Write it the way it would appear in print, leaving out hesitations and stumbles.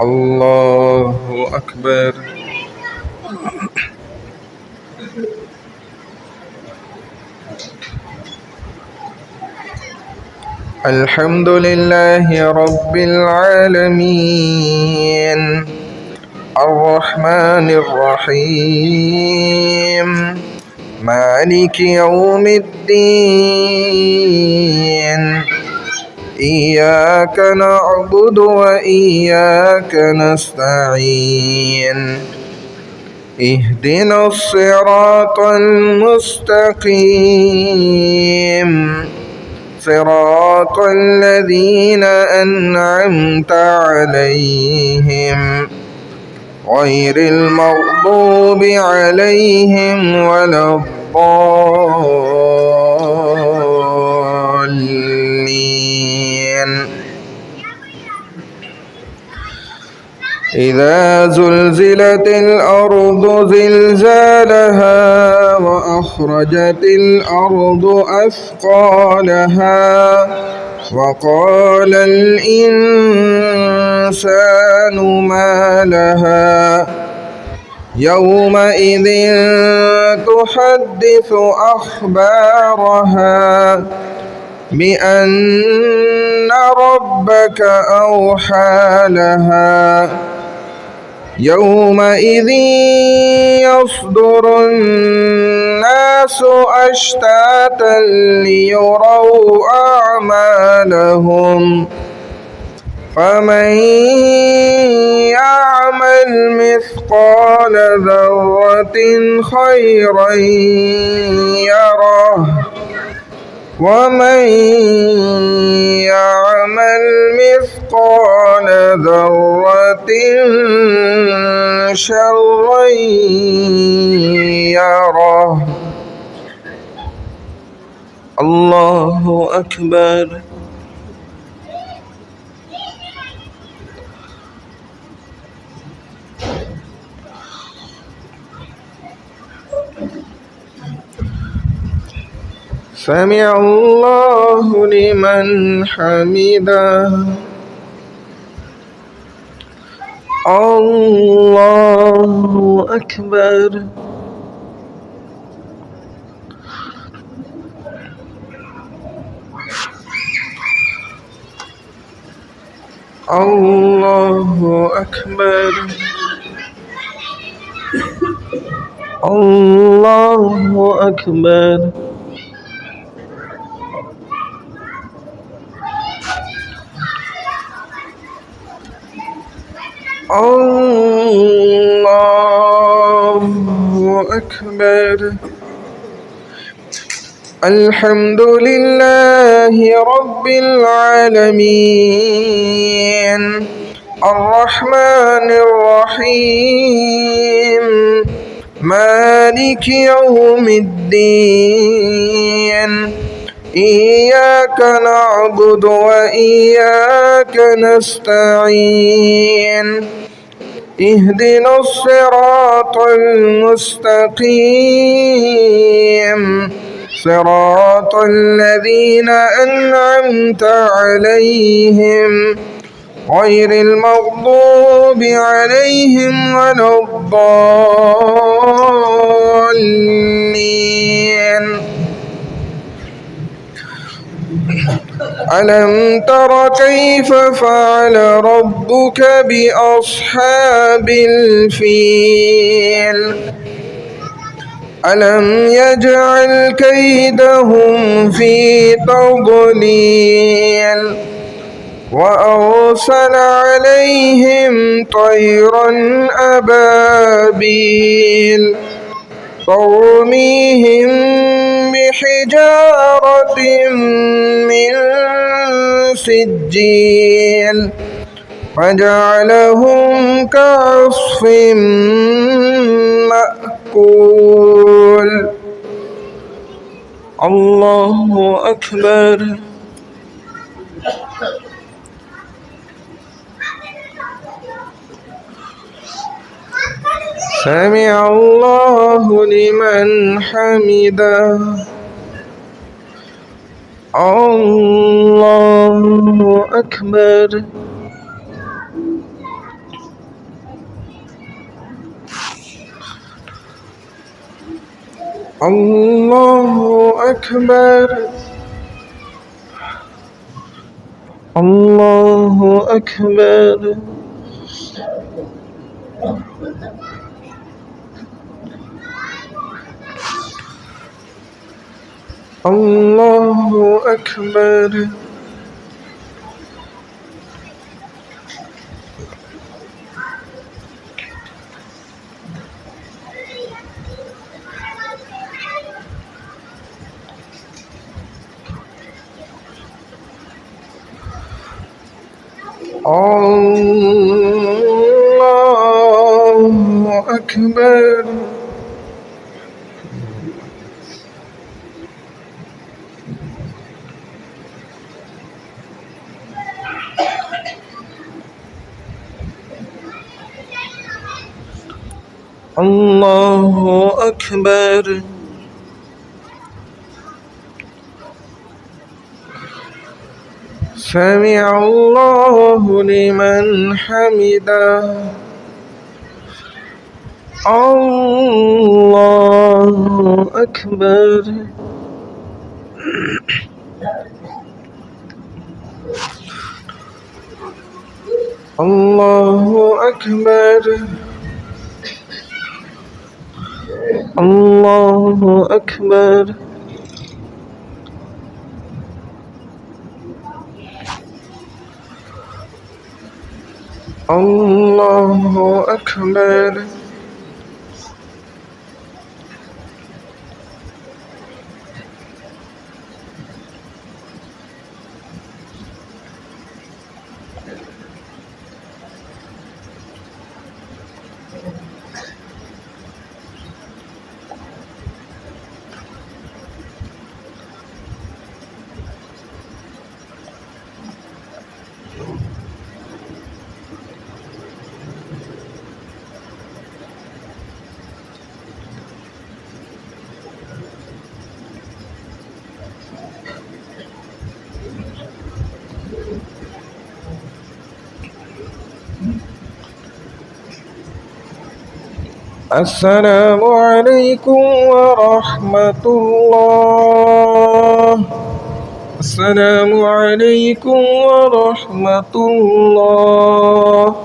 الله أكبر. الحمد لله رب العالمين الرحمن الرحيم مالك يوم الدين إياك نعبد وإياك نستعين اهدنا الصراط المستقيم صراط الذين أنعمت عليهم غير المغضوب عليهم ولا الضالين. إذا زلزلت الأرض زلزالها وأخرجت الأرض أثقالها وقال الإنسان ما لها يومئذ تحدث أخبارها بأن ربك أوحى لها يومئذ يصدر الناس أشتاتا ليروا أعمالهم فمن يعمل مثقال ذرة خيرا يره ومن يعمل مثقال ذرة شرا يره. الله أكبر. سمع الله لمن حمده. الله أكبر. الله أكبر. الله أكبر. الله أكبر. الحمد لله رب العالمين الرحمن الرحيم مالك يوم الدين إياك نعبد وإياك نستعين اهدنا الصراط المستقيم صراط الذين أنعمت عليهم غير المغضوب عليهم ولا الضالين. ألم تر كيف فعل ربك بأصحاب الفيل ألم يجعل كيدهم في تضليل وأرسل عليهم طيرا أبابيل ترميهم بحجارة من سجيل فجعلهم كعصف مأكول. الله أكبر. سمع الله لمن حمده. الله أكبر. الله أكبر الله أكبر الله أكبر الله أكبر الله أكبر سمع الله لمن حمده الله أكبر الله أكبر الله أكبر الله أكبر السلام عليكم ورحمة الله السلام عليكم ورحمة الله